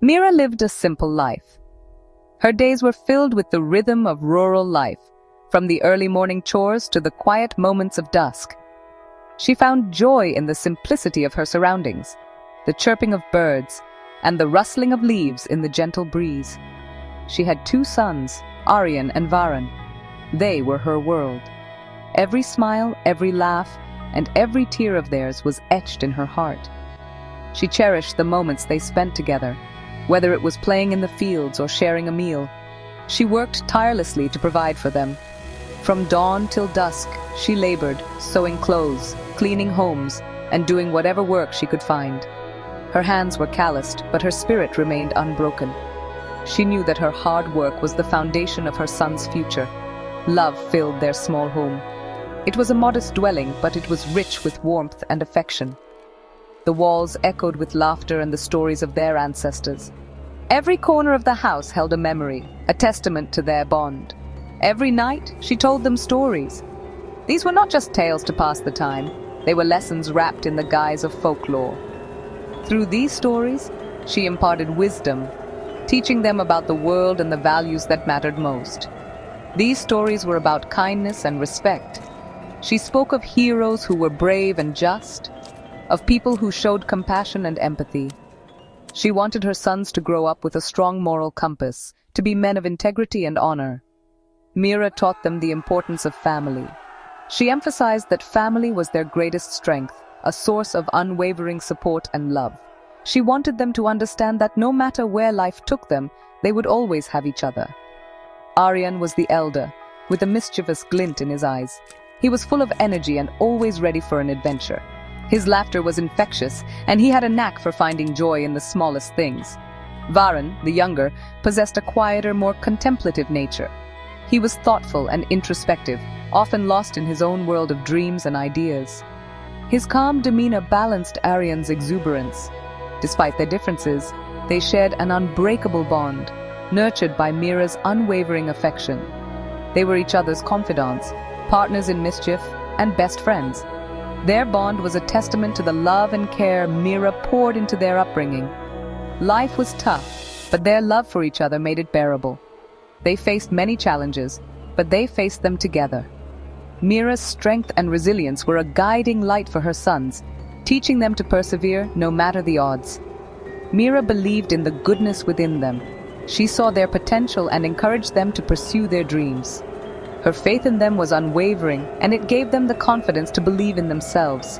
Meera lived a simple life. Her days were filled with the rhythm of rural life, from the early morning chores to the quiet moments of dusk. She found joy in the simplicity of her surroundings, the chirping of birds, and the rustling of leaves in the gentle breeze. She had two sons, Aryan and Varan. They were her world. Every smile, every laugh, and every tear of theirs was etched in her heart. She cherished the moments they spent together, whether it was playing in the fields or sharing a meal. She worked tirelessly to provide for them. From dawn till dusk, she labored, sewing clothes, cleaning homes, and doing whatever work she could find. Her hands were calloused, but her spirit remained unbroken. She knew that her hard work was the foundation of her son's future. Love filled their small home. It was a modest dwelling, but it was rich with warmth and affection. The walls echoed with laughter and the stories of their ancestors. Every corner of the house held a memory, a testament to their bond. Every night, she told them stories. These were not just tales to pass the time. They were lessons wrapped in the guise of folklore. Through these stories, she imparted wisdom, teaching them about the world and the values that mattered most. These stories were about kindness and respect. She spoke of heroes who were brave and just, of people who showed compassion and empathy. She wanted her sons to grow up with a strong moral compass, to be men of integrity and honor. Meera taught them the importance of family. She emphasized that family was their greatest strength, a source of unwavering support and love. She wanted them to understand that no matter where life took them, they would always have each other. Aryan was the elder, with a mischievous glint in his eyes. He was full of energy and always ready for an adventure. His laughter was infectious, and he had a knack for finding joy in the smallest things. Varan, the younger, possessed a quieter, more contemplative nature. He was thoughtful and introspective, often lost in his own world of dreams and ideas. His calm demeanor balanced Aryan's exuberance. Despite their differences, they shared an unbreakable bond, nurtured by Meera's unwavering affection. They were each other's confidants, partners in mischief, and best friends. Their bond was a testament to the love and care Meera poured into their upbringing. Life was tough, but their love for each other made it bearable. They faced many challenges, but they faced them together. Meera's strength and resilience were a guiding light for her sons, teaching them to persevere no matter the odds. Meera believed in the goodness within them. She saw their potential and encouraged them to pursue their dreams. Her faith in them was unwavering, and it gave them the confidence to believe in themselves.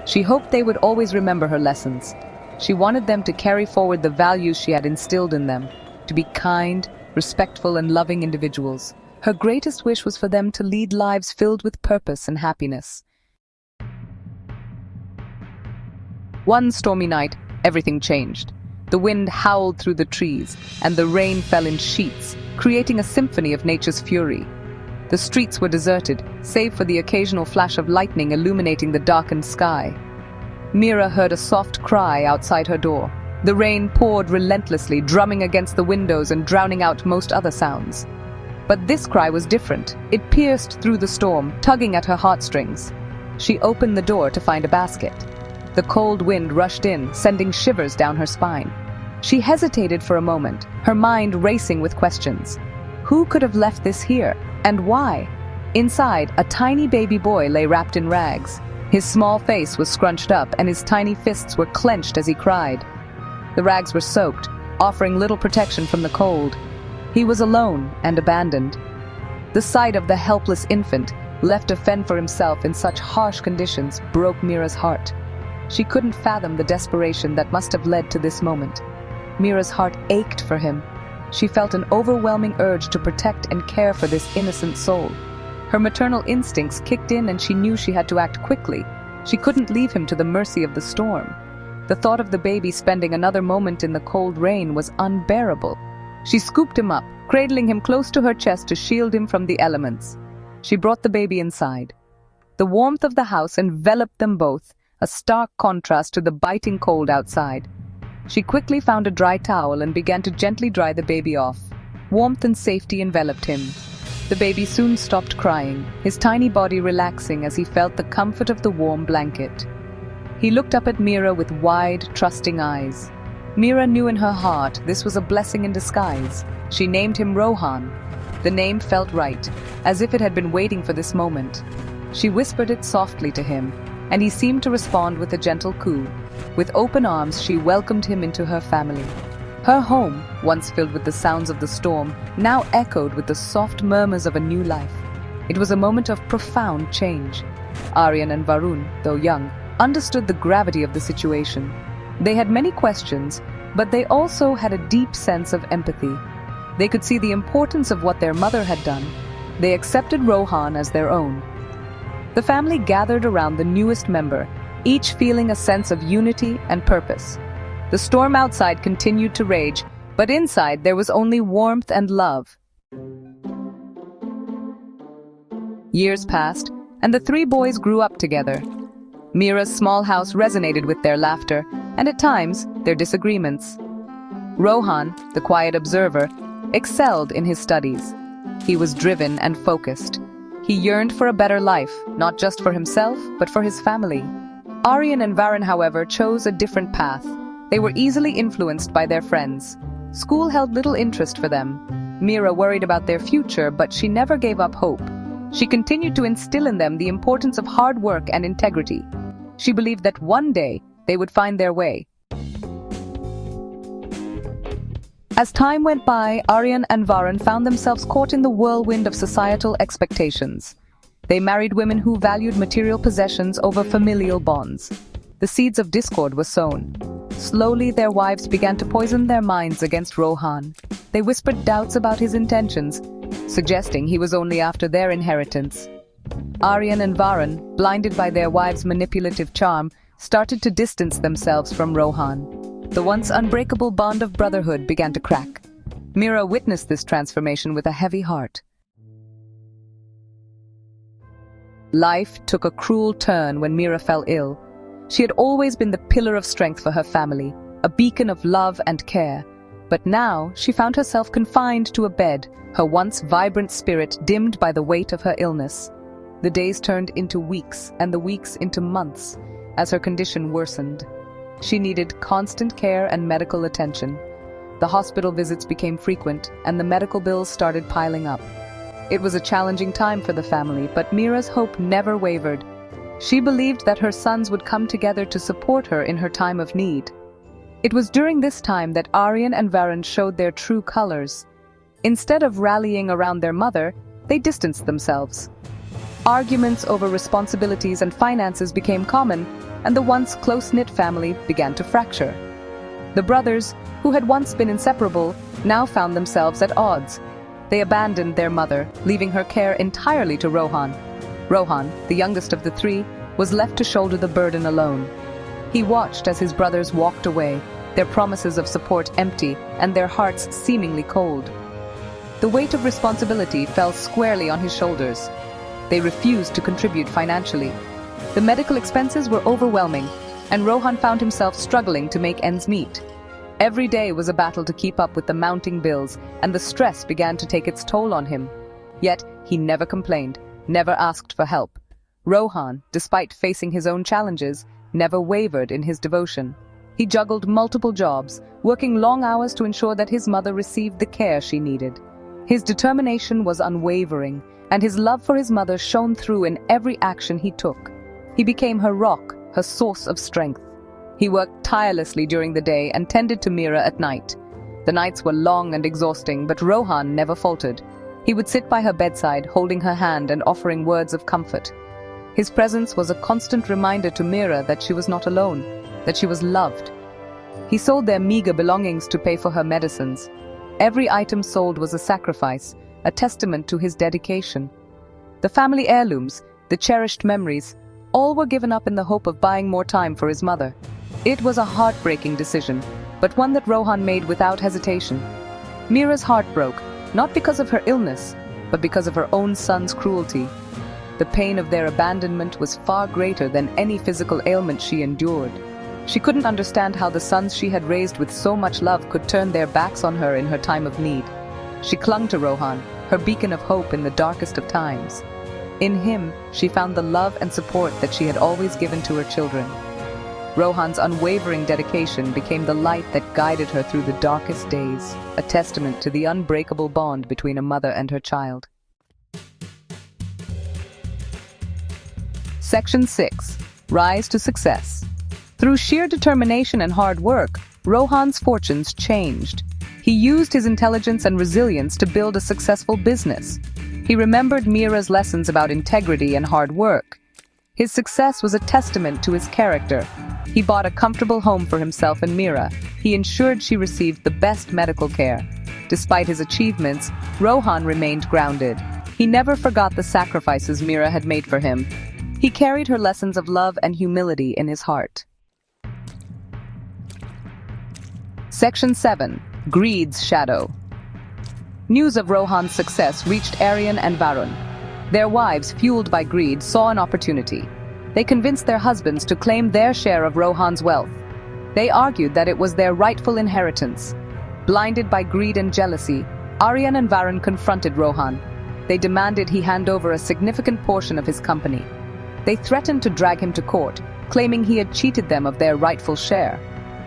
She hoped they would always remember her lessons. She wanted them to carry forward the values she had instilled in them, to be kind, respectful, and loving individuals. Her greatest wish was for them to lead lives filled with purpose and happiness. One stormy night, everything changed. The wind howled through the trees, and the rain fell in sheets, creating a symphony of nature's fury. The streets were deserted, save for the occasional flash of lightning illuminating the darkened sky. Meera heard a soft cry outside her door. The rain poured relentlessly, drumming against the windows and drowning out most other sounds. But this cry was different. It pierced through the storm, tugging at her heartstrings. She opened the door to find a basket. The cold wind rushed in, sending shivers down her spine. She hesitated for a moment, her mind racing with questions. Who could have left this here, and why? Inside, a tiny baby boy lay wrapped in rags. His small face was scrunched up, and his tiny fists were clenched as he cried. The rags were soaked, offering little protection from the cold. He was alone and abandoned. The sight of the helpless infant, left to fend for himself in such harsh conditions, broke Meera's heart. She couldn't fathom the desperation that must have led to this moment. Meera's heart ached for him. She felt an overwhelming urge to protect and care for this innocent soul. Her maternal instincts kicked in, and she knew she had to act quickly. She couldn't leave him to the mercy of the storm. The thought of the baby spending another moment in the cold rain was unbearable. She scooped him up, cradling him close to her chest to shield him from the elements. She brought the baby inside. The warmth of the house enveloped them both, a stark contrast to the biting cold outside. She quickly found a dry towel and began to gently dry the baby off. Warmth and safety enveloped him. The baby soon stopped crying, his tiny body relaxing as he felt the comfort of the warm blanket. He looked up at Meera with wide, trusting eyes. Meera knew in her heart this was a blessing in disguise. She named him Rohan. The name felt right, as if it had been waiting for this moment. She whispered it softly to him, and he seemed to respond with a gentle coo. With open arms, she welcomed him into her family. Her home, once filled with the sounds of the storm, now echoed with the soft murmurs of a new life. It was a moment of profound change. Aryan and Varun, though young, understood the gravity of the situation. They had many questions, but they also had a deep sense of empathy. They could see the importance of what their mother had done. They accepted Rohan as their own. The family gathered around the newest member, each feeling a sense of unity and purpose. The storm outside continued to rage, but inside there was only warmth and love. Years passed, and the three boys grew up together. Meera's small house resonated with their laughter, and at times, their disagreements. Rohan, the quiet observer, excelled in his studies. He was driven and focused. He yearned for a better life, not just for himself, but for his family. Aryan and Varun, however, chose a different path. They were easily influenced by their friends. School held little interest for them. Meera worried about their future, but she never gave up hope. She continued to instill in them the importance of hard work and integrity. She believed that one day they would find their way. As time went by, Aryan and Varun found themselves caught in the whirlwind of societal expectations. They married women who valued material possessions over familial bonds. The seeds of discord were sown. Slowly, their wives began to poison their minds against Rohan. They whispered doubts about his intentions, suggesting he was only after their inheritance. Aryan and Varun, blinded by their wives' manipulative charm, started to distance themselves from Rohan. The once unbreakable bond of brotherhood began to crack. Meera witnessed this transformation with a heavy heart. Life took a cruel turn when Meera fell ill. She had always been the pillar of strength for her family, a beacon of love and care. But now she found herself confined to a bed, her once vibrant spirit dimmed by the weight of her illness. The days turned into weeks, and the weeks into months, as her condition worsened. She needed constant care and medical attention. The hospital visits became frequent, and the medical bills started piling up. It was a challenging time for the family, but Meera's hope never wavered. She believed that her sons would come together to support her in her time of need. It was during this time that Aryan and Varun showed their true colors. Instead of rallying around their mother, they distanced themselves. Arguments over responsibilities and finances became common, and the once close-knit family began to fracture. The brothers, who had once been inseparable, now found themselves at odds. They abandoned their mother, leaving her care entirely to Rohan. Rohan, the youngest of the three, was left to shoulder the burden alone. He watched as his brothers walked away, their promises of support empty and their hearts seemingly cold. The weight of responsibility fell squarely on his shoulders. They refused to contribute financially. The medical expenses were overwhelming, and Rohan found himself struggling to make ends meet. Every day was a battle to keep up with the mounting bills, and the stress began to take its toll on him. Yet he never complained, never asked for help. Rohan, despite facing his own challenges, never wavered in his devotion. He juggled multiple jobs, working long hours to ensure that his mother received the care she needed. His determination was unwavering, and his love for his mother shone through in every action he took. He became her rock, her source of strength. He worked tirelessly during the day and tended to Meera at night. The nights were long and exhausting, but Rohan never faltered. He would sit by her bedside, holding her hand and offering words of comfort. His presence was a constant reminder to Meera that she was not alone, that she was loved. He sold their meager belongings to pay for her medicines. Every item sold was a sacrifice, a testament to his dedication. The family heirlooms, the cherished memories, all were given up in the hope of buying more time for his mother. It was a heartbreaking decision, but one that Rohan made without hesitation. Meera's heart broke, not because of her illness, but because of her own son's cruelty. The pain of their abandonment was far greater than any physical ailment she endured. She couldn't understand how the sons she had raised with so much love could turn their backs on her in her time of need. She clung to Rohan, her beacon of hope in the darkest of times. In him, she found the love and support that she had always given to her children. Rohan's unwavering dedication became the light that guided her through the darkest days, a testament to the unbreakable bond between a mother and her child. Section 6. Rise to Success. Through sheer determination and hard work, Rohan's fortunes changed. He used his intelligence and resilience to build a successful business. He remembered Meera's lessons about integrity and hard work. His success was a testament to his character. He bought a comfortable home for himself and Meera. He ensured she received the best medical care. Despite his achievements, Rohan remained grounded. He never forgot the sacrifices Meera had made for him. He carried her lessons of love and humility in his heart. Section 7. Greed's Shadow. News of Rohan's success reached Aryan and Varun. Their wives, fueled by greed, saw an opportunity. They convinced their husbands to claim their share of Rohan's wealth. They argued that it was their rightful inheritance. Blinded by greed and jealousy, Aryan and Varun confronted Rohan. They demanded he hand over a significant portion of his company. They threatened to drag him to court, claiming he had cheated them of their rightful share.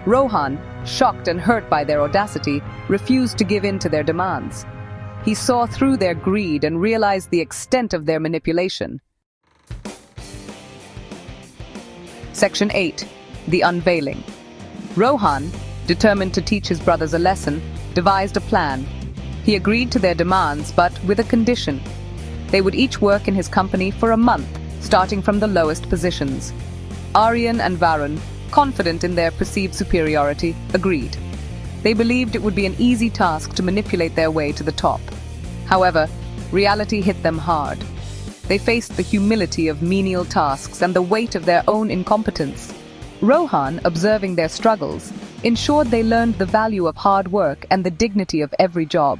Rohan, shocked and hurt by their audacity, refused to give in to their demands. He saw through their greed and realized the extent of their manipulation. Section 8. The Unveiling. Rohan, determined to teach his brothers a lesson, devised a plan. He agreed to their demands, but with a condition. They would each work in his company for a month, starting from the lowest positions. Aryan and Varun, confident in their perceived superiority, agreed. They believed it would be an easy task to manipulate their way to the top. However, reality hit them hard. They faced the humility of menial tasks and the weight of their own incompetence. Rohan, observing their struggles, ensured they learned the value of hard work and the dignity of every job.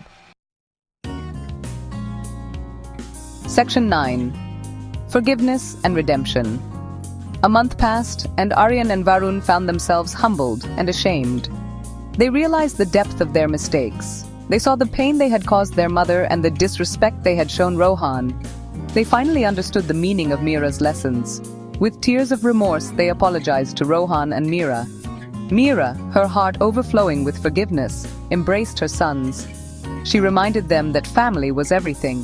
Section 9. Forgiveness and Redemption. A month passed, and Aryan and Varun found themselves humbled and ashamed. They realized the depth of their mistakes. They saw the pain they had caused their mother and the disrespect they had shown Rohan. They finally understood the meaning of Meera's lessons. With tears of remorse, they apologized to Rohan and Meera. Meera, her heart overflowing with forgiveness, embraced her sons. She reminded them that family was everything.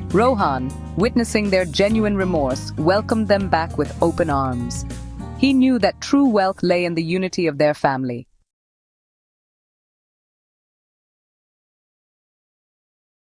Rohan, witnessing their genuine remorse, welcomed them back with open arms. He knew that true wealth lay in the unity of their family.